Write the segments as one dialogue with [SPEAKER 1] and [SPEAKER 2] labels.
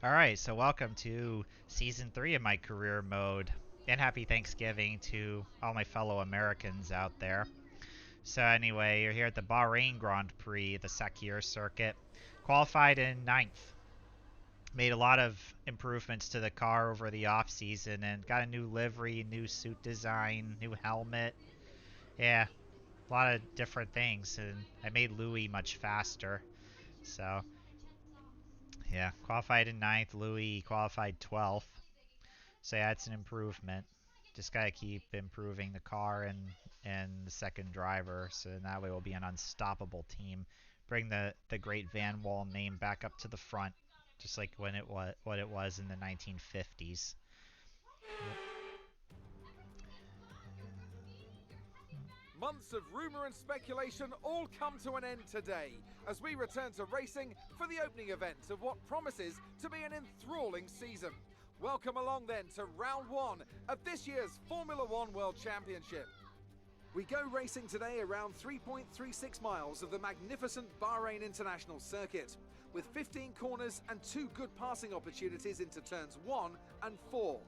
[SPEAKER 1] Alright, so welcome to Season 3 of my career mode. And happy Thanksgiving to all my fellow Americans out there. So anyway, you're here at the Bahrain Grand Prix, the Sakir circuit. Qualified in ninth. Made a lot of improvements to the car over the off season and got a new livery, new suit design, new helmet. Yeah, a lot of different things. And I made Louis much faster. So yeah, qualified in ninth. Louis qualified 12th. So yeah, it's an improvement. Just gotta keep improving the car and the second driver, so that way we'll be an unstoppable team. Bring the great Van Wall name back up to the front, just like when it was what it was in the 1950s.
[SPEAKER 2] Months of rumour and speculation all come to an end today as we return to racing for the opening event of what promises to be an enthralling season. Welcome along then to round one of this year's Formula One World Championship. We go racing today around 3.36 miles of the magnificent Bahrain International Circuit, with 15 corners and 2 good passing opportunities into turns 1 and 4.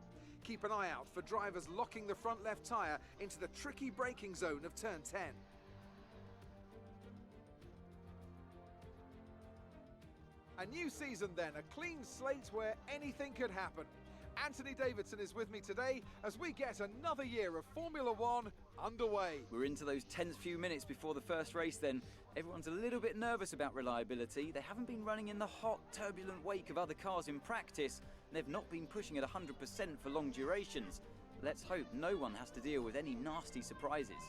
[SPEAKER 2] Keep an eye out for drivers locking the front left tyre into the tricky braking zone of turn 10. A new season then, a clean slate where anything could happen. Anthony Davidson is with me today as we get another year of Formula One underway.
[SPEAKER 3] We're into those tense few minutes before the first race then. Everyone's a little bit nervous about reliability. They haven't been running in the hot, turbulent wake of other cars in practice. They've not been pushing at 100% for long durations. Let's hope no one has to deal with any nasty surprises.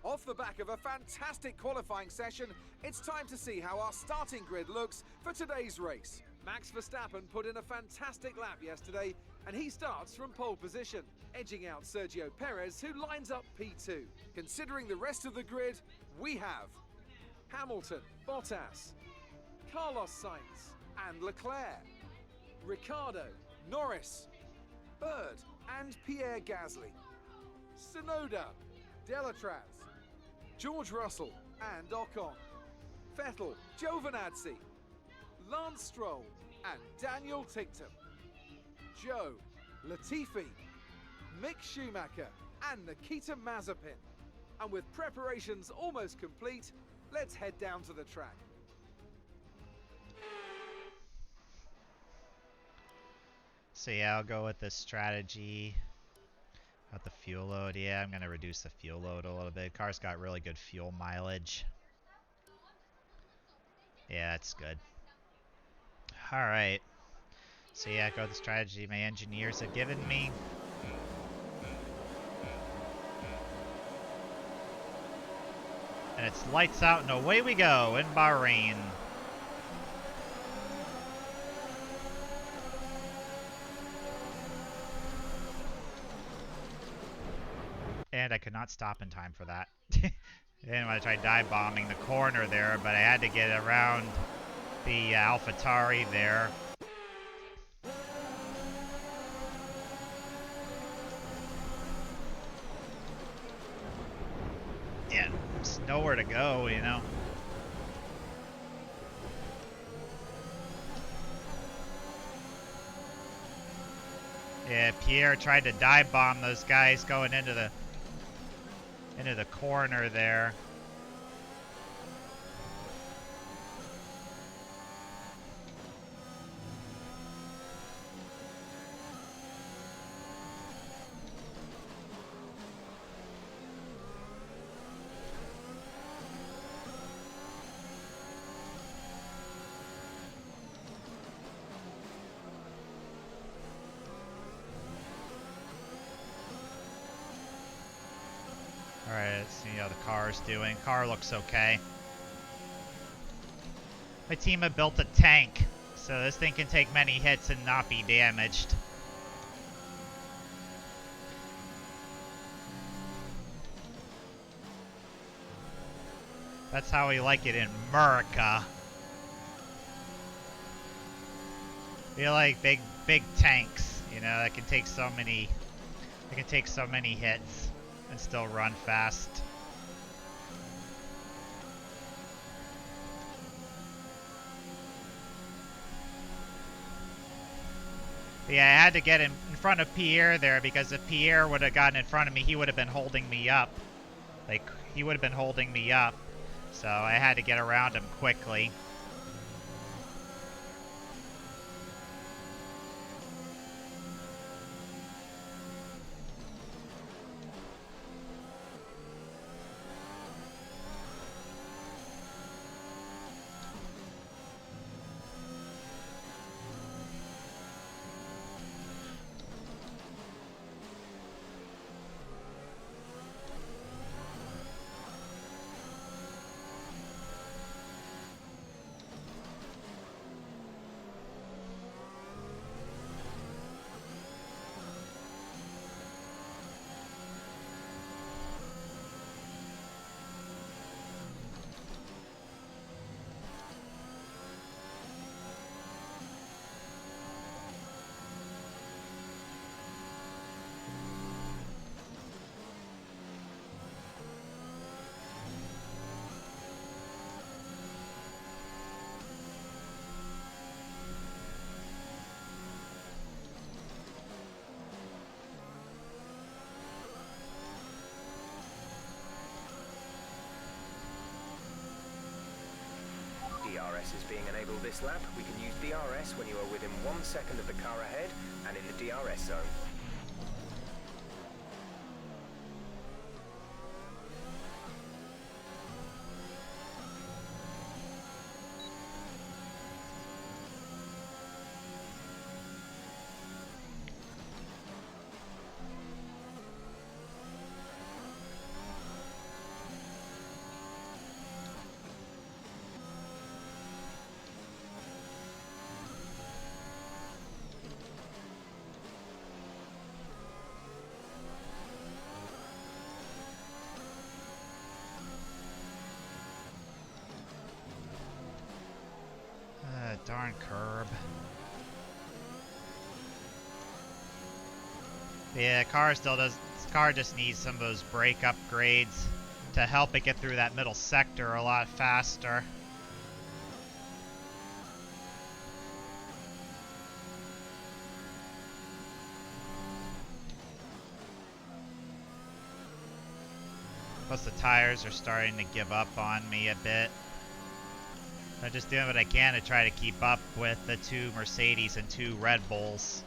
[SPEAKER 2] Off the back of a fantastic qualifying session, it's time to see how our starting grid looks for today's race. Max Verstappen put in a fantastic lap yesterday, and he starts from pole position, edging out Sergio Perez, who lines up P2. Considering the rest of the grid, we have Hamilton, Bottas, Carlos Sainz and Leclerc, Ricciardo, Norris, Bird and Pierre Gasly, Tsunoda, Delatraz, George Russell and Ocon, Vettel, Giovinazzi, Lance Stroll and Daniel Ticktum, Joe, Latifi, Mick Schumacher and Nikita Mazepin. And with preparations almost complete, let's head down to the track.
[SPEAKER 1] So yeah, I'll go with this strategy. About the fuel load, yeah, I'm gonna reduce the fuel load a little bit. Car's got really good fuel mileage. Yeah, that's good. Alright. So yeah, go with the strategy my engineers have given me. And it's lights out and away we go in Bahrain. And I could not stop in time for that. I didn't want to try dive bombing the corner there, but I had to get around the AlphaTauri there. Yeah, there's nowhere to go, you know. Yeah, Pierre tried to dive bomb those guys going into the corner there. Alright, let's see how the car's doing. Car looks okay. My team had built a tank, so this thing can take many hits and not be damaged. That's how we like it in America. We like big tanks, you know, that can take so many hits and still run fast. But yeah, I had to get in front of Pierre there, because if Pierre would have gotten in front of me, he would have been holding me up. Like, he would have been holding me up. So I had to get around him quickly.
[SPEAKER 4] DRS is being enabled this lap. We can use DRS when you are within 1 second of the car ahead and in the DRS zone.
[SPEAKER 1] Darn curb. Yeah, car just needs some of those brake upgrades to help it get through that middle sector a lot faster. Plus the tires are starting to give up on me a bit. I'm just doing what I can to try to keep up with the 2 Mercedes and 2 Red Bulls.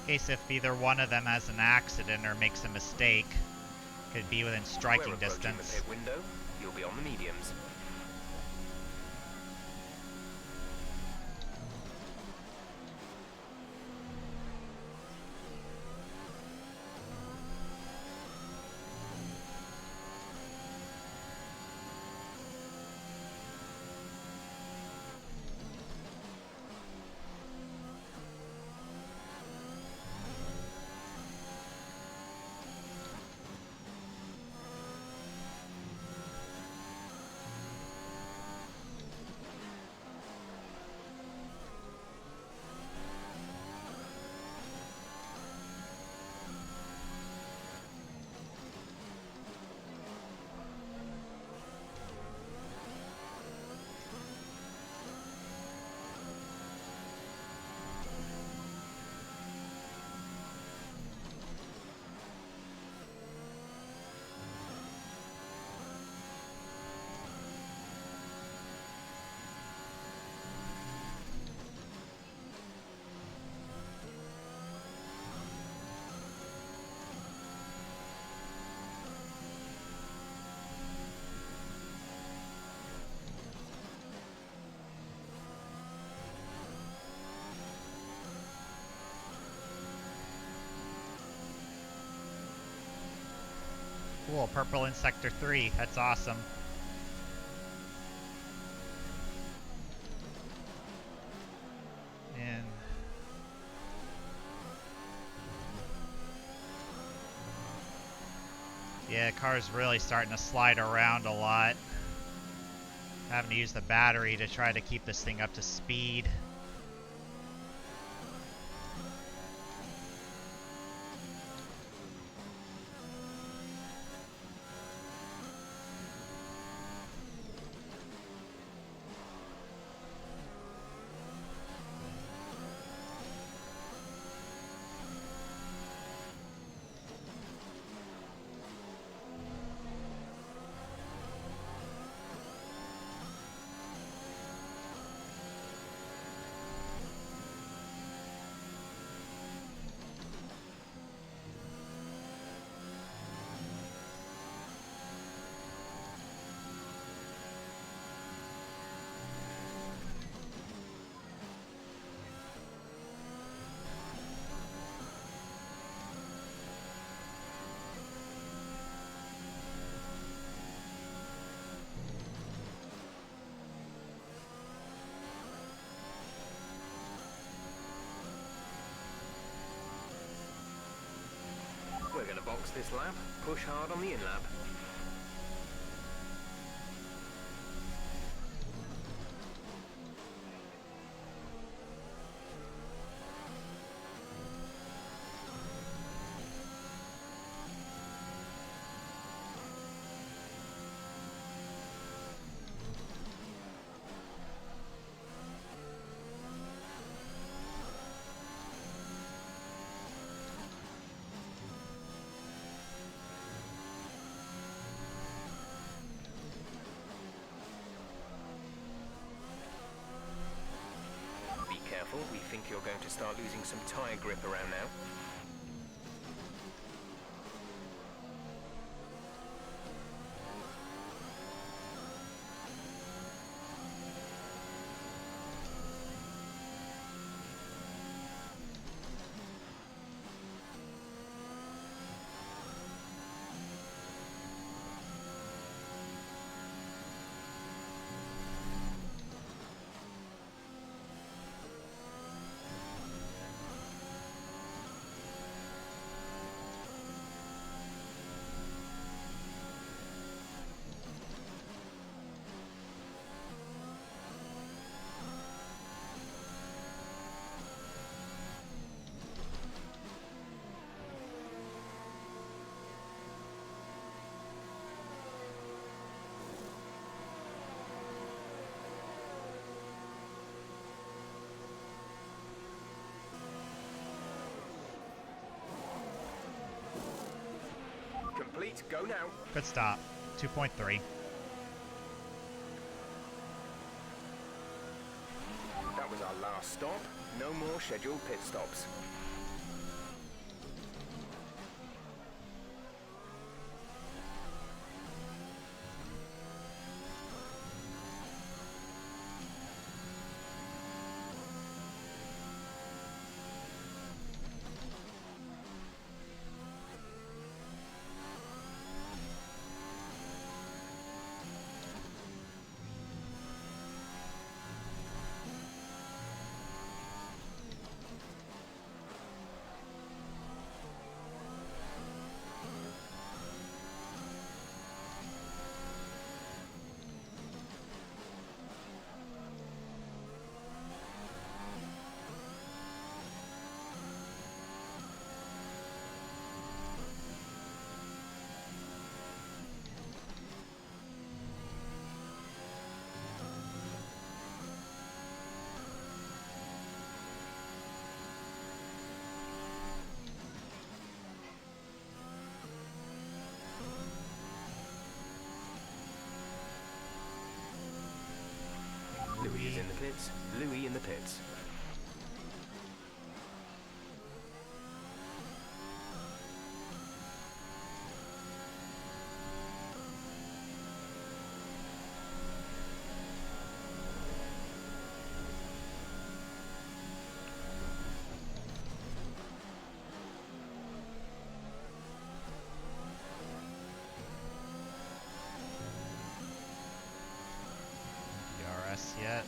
[SPEAKER 1] In case if either one of them has an accident or makes a mistake, could be within striking distance.
[SPEAKER 4] The pit window. You'll be on the mediums.
[SPEAKER 1] Cool, purple in Sector 3. That's awesome. And yeah, car's really starting to slide around a lot. Having to use the battery to try to keep this thing up to speed.
[SPEAKER 4] amongst this lap. Push hard on the in-lap. Careful, we think you're going to start losing some tyre grip around now. Complete, go now.
[SPEAKER 1] Good stop. 2.3.
[SPEAKER 4] That was our last stop. No more scheduled pit stops. Louis is in the pits. Louis in the pits.
[SPEAKER 1] DRS yet?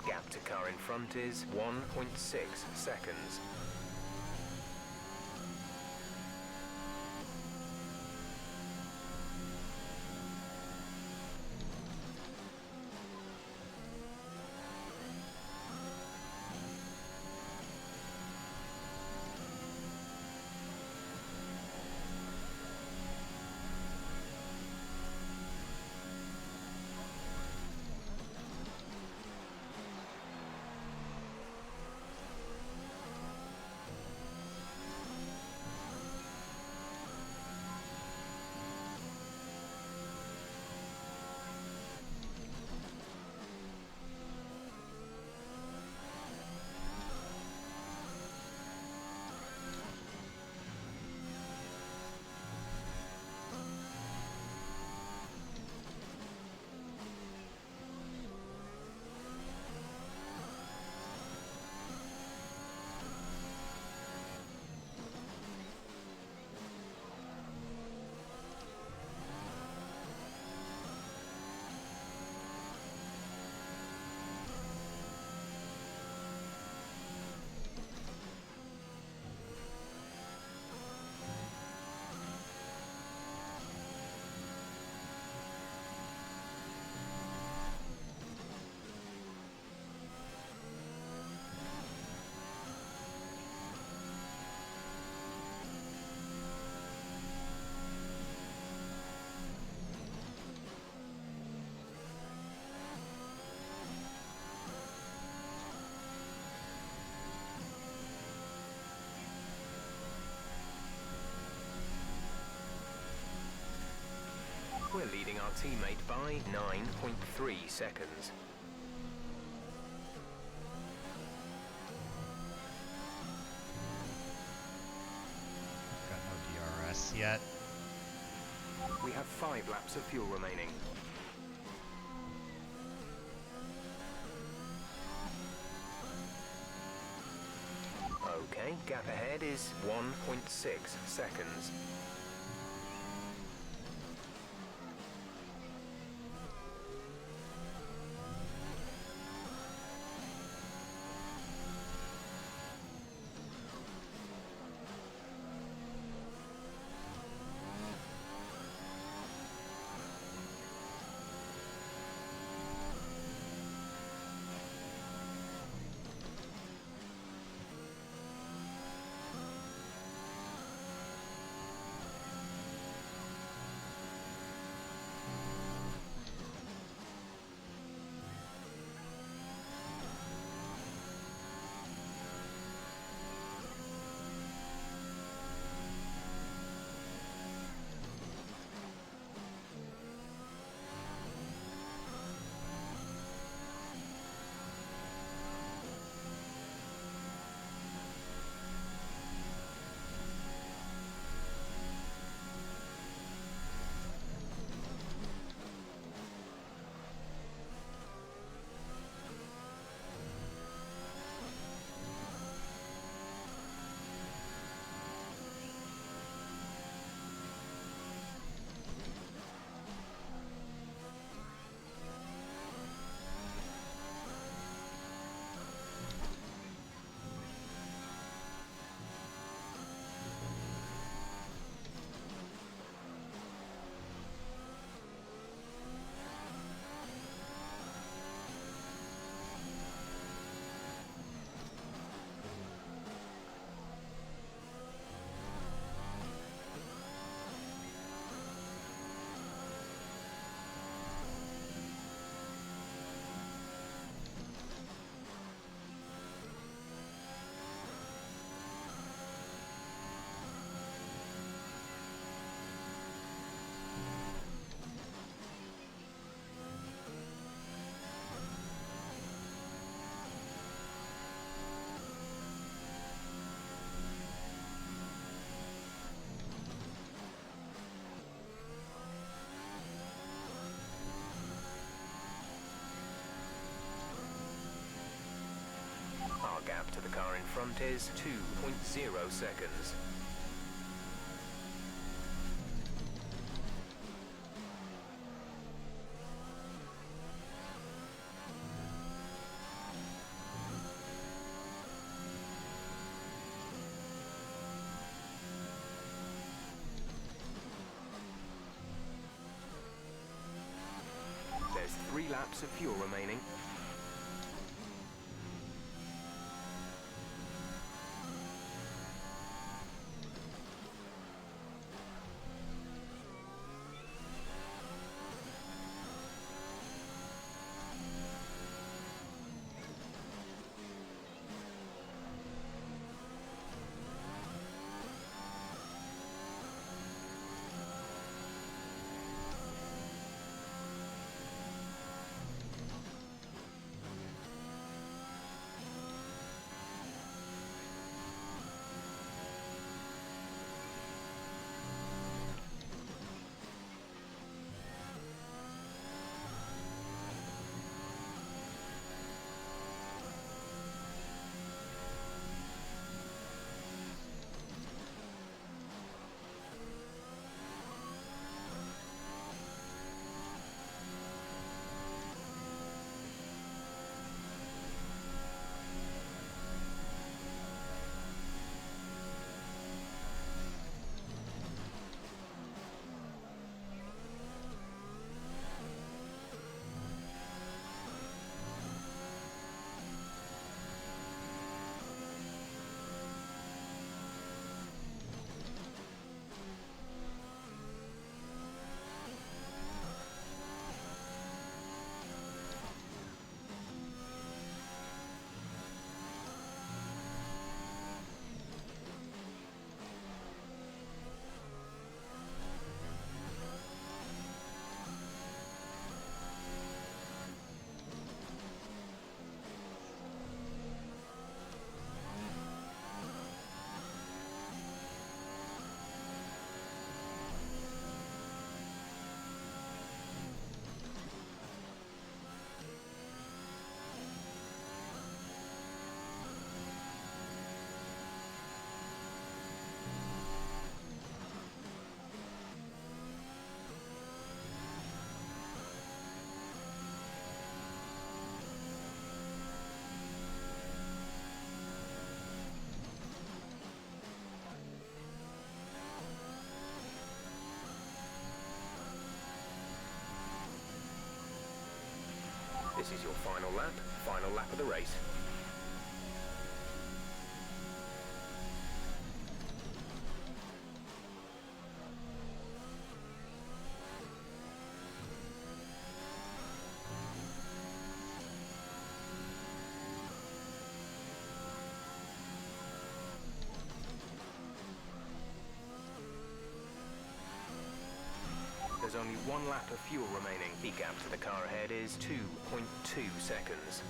[SPEAKER 4] Gap to car in front is 1.6 seconds. we're leading our teammate by 9.3 seconds.
[SPEAKER 1] Got no DRS yet.
[SPEAKER 4] We have 5 laps of fuel remaining. Okay, gap ahead is 1.6 seconds. Our gap to the car in front is 2.0 seconds. There's 3 laps of fuel remaining. This is your final lap of the race. There's only 1 lap of fuel remaining. The gap to the car ahead is 2.2 seconds.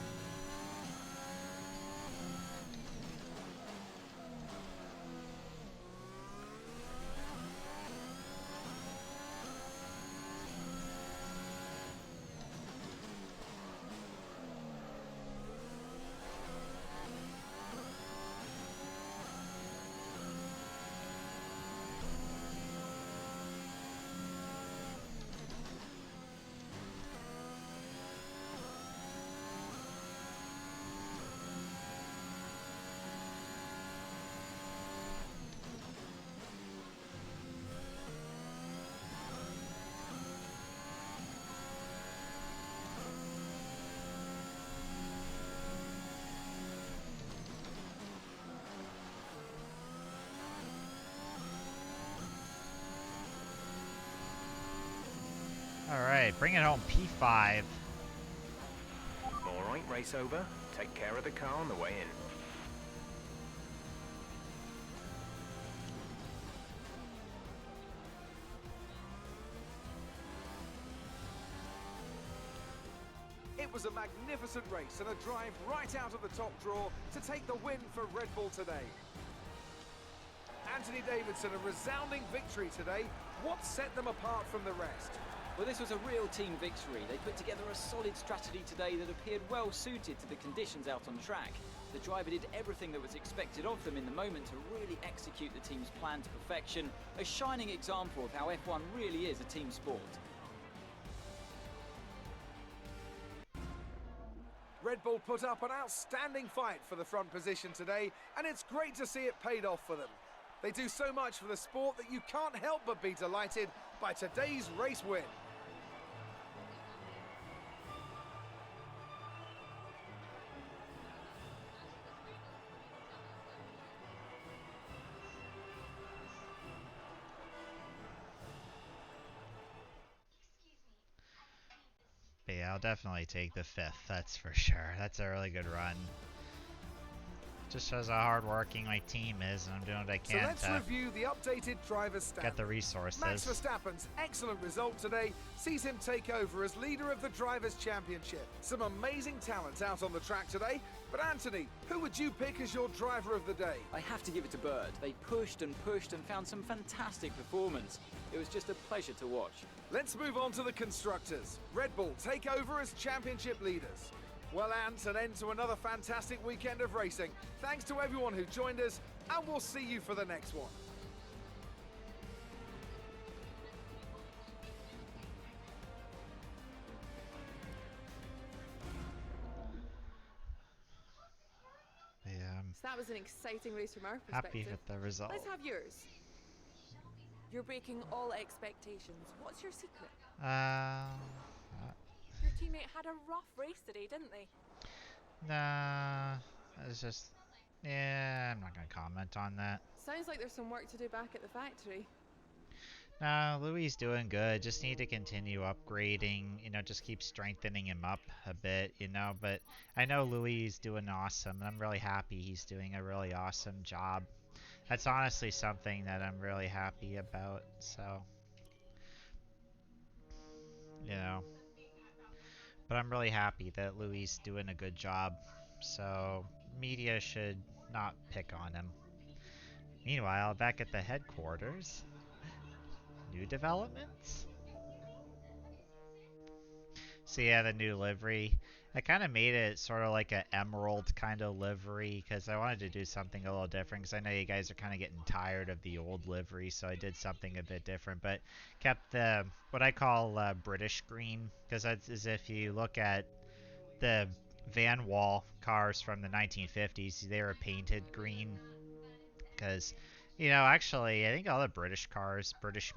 [SPEAKER 1] Alright, bring it home, P5.
[SPEAKER 4] Alright, race over. Take care of the car on the way in.
[SPEAKER 2] It was a magnificent race and a drive right out of the top draw to take the win for Red Bull today. Anthony Davidson, a resounding victory today. What set them apart from the rest?
[SPEAKER 3] Well, this was a real team victory. They put together a solid strategy today that appeared well suited to the conditions out on track. The driver did everything that was expected of them in the moment to really execute the team's plan to perfection. A shining example of how F1 really is a team sport.
[SPEAKER 2] Red Bull put up an outstanding fight for the front position today, and it's great to see it paid off for them. They do so much for the sport that you can't help but be delighted by today's race win.
[SPEAKER 1] But yeah, I'll definitely take the 5th, that's for sure. That's a really good run. Just shows how hardworking my team is, and I'm doing what I
[SPEAKER 2] So
[SPEAKER 1] can
[SPEAKER 2] let's
[SPEAKER 1] to
[SPEAKER 2] review the updated driver's stats.
[SPEAKER 1] get the resources.
[SPEAKER 2] Max Verstappen's excellent result today sees him take over as leader of the Drivers' Championship. Some amazing talent out on the track today. But Anthony, who would you pick as your driver of the day?
[SPEAKER 3] I have to give it to Bird. They pushed and found some fantastic performance. It was just a pleasure to watch.
[SPEAKER 2] Let's move on to the constructors. Red Bull take over as championship leaders. Well, Ant, an end to another fantastic weekend of racing. Thanks to everyone who joined us, and we'll see you for the next one.
[SPEAKER 1] Yeah,
[SPEAKER 5] So that was an exciting race from our
[SPEAKER 1] I'm
[SPEAKER 5] perspective.
[SPEAKER 1] happy with the result.
[SPEAKER 5] Let's have yours. You're breaking all expectations. What's your secret? Your teammate had a rough race today, didn't they?
[SPEAKER 1] Nah, it's just, yeah, I'm not gonna comment on that.
[SPEAKER 5] Sounds like there's some work to do back at the factory.
[SPEAKER 1] No, Louis doing good. Just need to continue upgrading, just keep strengthening him up a bit, but I know Louis is doing awesome, and I'm really happy he's doing a really awesome job. That's honestly something that I'm really happy about, so, but I'm really happy that Louis is doing a good job, so media should not pick on him. Meanwhile, back at the headquarters, new developments? So yeah, the new livery. I kind of made it sort of like an emerald kind of livery because I wanted to do something a little different because I know you guys are kind of getting tired of the old livery, so I did something a bit different, but kept the what I call British green, because that's as if you look at the Van Wall cars from the 1950s, they were painted green because actually, I think all the British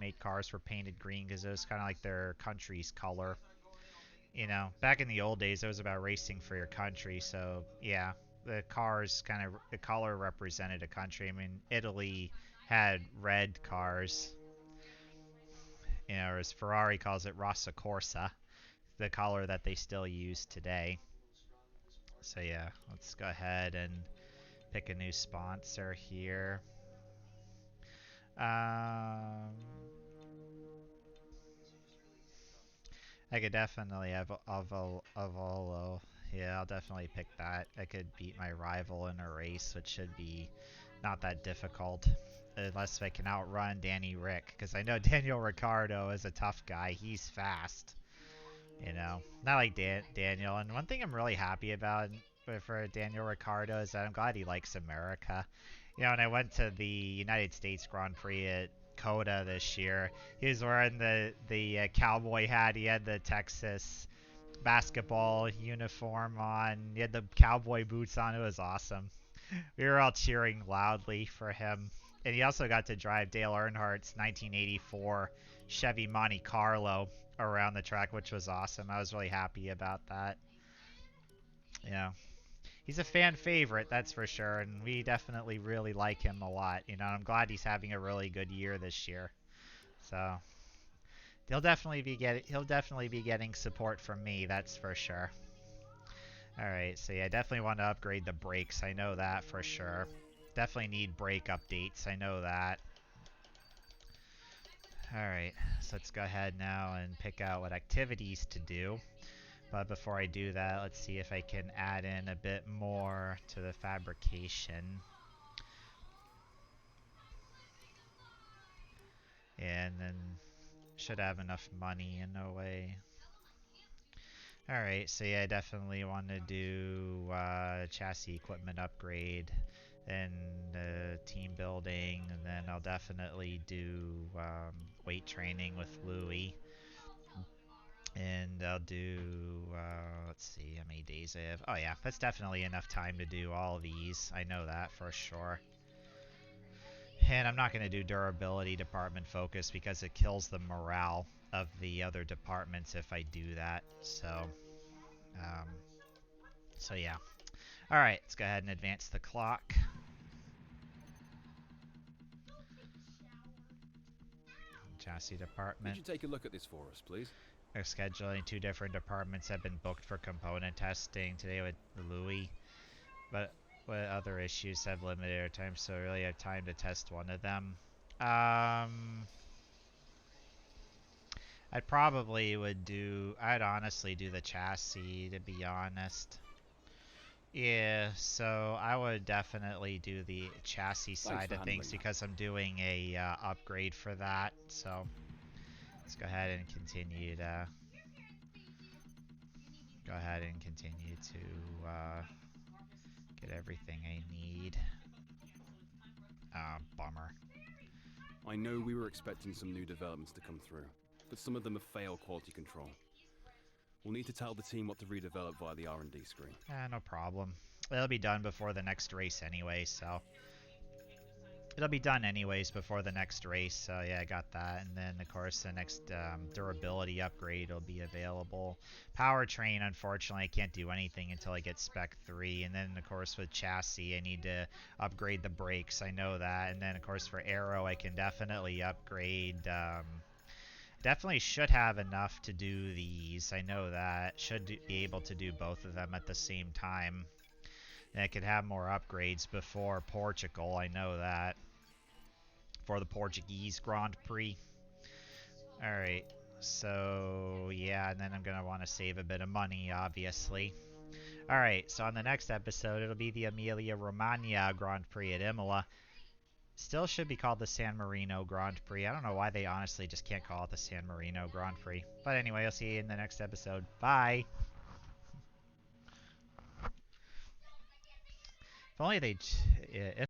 [SPEAKER 1] made cars were painted green because it was kind of like their country's color. You know, back in the old days, it was about racing for your country. So yeah, the cars kind of the color represented a country. I mean, Italy had red cars, you know, or as Ferrari calls it, Rossa Corsa, the color that they still use today. So yeah, let's go ahead and pick a new sponsor here. Um, I could definitely have Avolo. Yeah, I'll definitely pick that. I could beat my rival in a race, which should be not that difficult. Unless I can outrun Danny Rick. Because I know Daniel Ricciardo is a tough guy. He's fast. You know, not like Daniel. And one thing I'm really happy about for Daniel Ricciardo is that I'm glad he likes America. You know, when I went to the United States Grand Prix at Coda this year, he was wearing the cowboy hat. He had the Texas basketball uniform on. He had the cowboy boots on. It was awesome. We were all cheering loudly for him. And he also got to drive Dale Earnhardt's 1984 Chevy Monte Carlo around the track, which was awesome. I was really happy about that. Yeah. He's a fan favorite, that's for sure, and we definitely really like him a lot. You know, I'm glad he's having a really good year this year. So he'll definitely be getting support from me, that's for sure. Alright, so yeah, I definitely want to upgrade the brakes, I know that for sure. Definitely need brake updates, I know that. Alright, so let's go ahead now and pick out what activities to do. But before I do that, let's see if I can add in a bit more to the fabrication. And then should have enough money in a way. Alright, so yeah, I definitely want to do chassis equipment upgrade and team building, and then I'll definitely do weight training with Louie. And I'll do, let's see how many days I have. Oh yeah, that's definitely enough time to do all these. I know that for sure. And I'm not going to do durability department focus because it kills the morale of the other departments if I do that. So yeah. Alright, let's go ahead and advance the clock. Chassis department.
[SPEAKER 6] Could you take a look at this for us, please?
[SPEAKER 1] Our scheduling, 2 different departments have been booked for component testing today with Louis. But what other issues have limited our time, so I really have time to test one of them. I'd honestly do the chassis, to be honest. Yeah, so I would definitely do the chassis side of things because I'm doing a upgrade for that. So let's go ahead and continue to get everything I need. Bummer.
[SPEAKER 6] I know we were expecting some new developments to come through, but some of them have failed quality control. We'll need to tell the team what to redevelop via the R&D screen.
[SPEAKER 1] No problem. It'll be done before the next race anyway, so... It'll be done anyways before the next race, so yeah, I got that. And then, of course, the next durability upgrade will be available. Powertrain, unfortunately, I can't do anything until I get Spec 3. And then, of course, with chassis, I need to upgrade the brakes. I know that. And then, of course, for aero, I can definitely upgrade... definitely should have enough to do these. I know that. Should be able to do both of them at the same time. And I could have more upgrades before Portugal. I know that. For the Portuguese Grand Prix. Alright. So, yeah. And then I'm going to want to save a bit of money, obviously. Alright. So, on the next episode, it'll be the Emilia Romagna Grand Prix at Imola. Still should be called the San Marino Grand Prix. I don't know why they honestly just can't call it the San Marino Grand Prix. But anyway, I'll see you in the next episode. Bye! If only they... If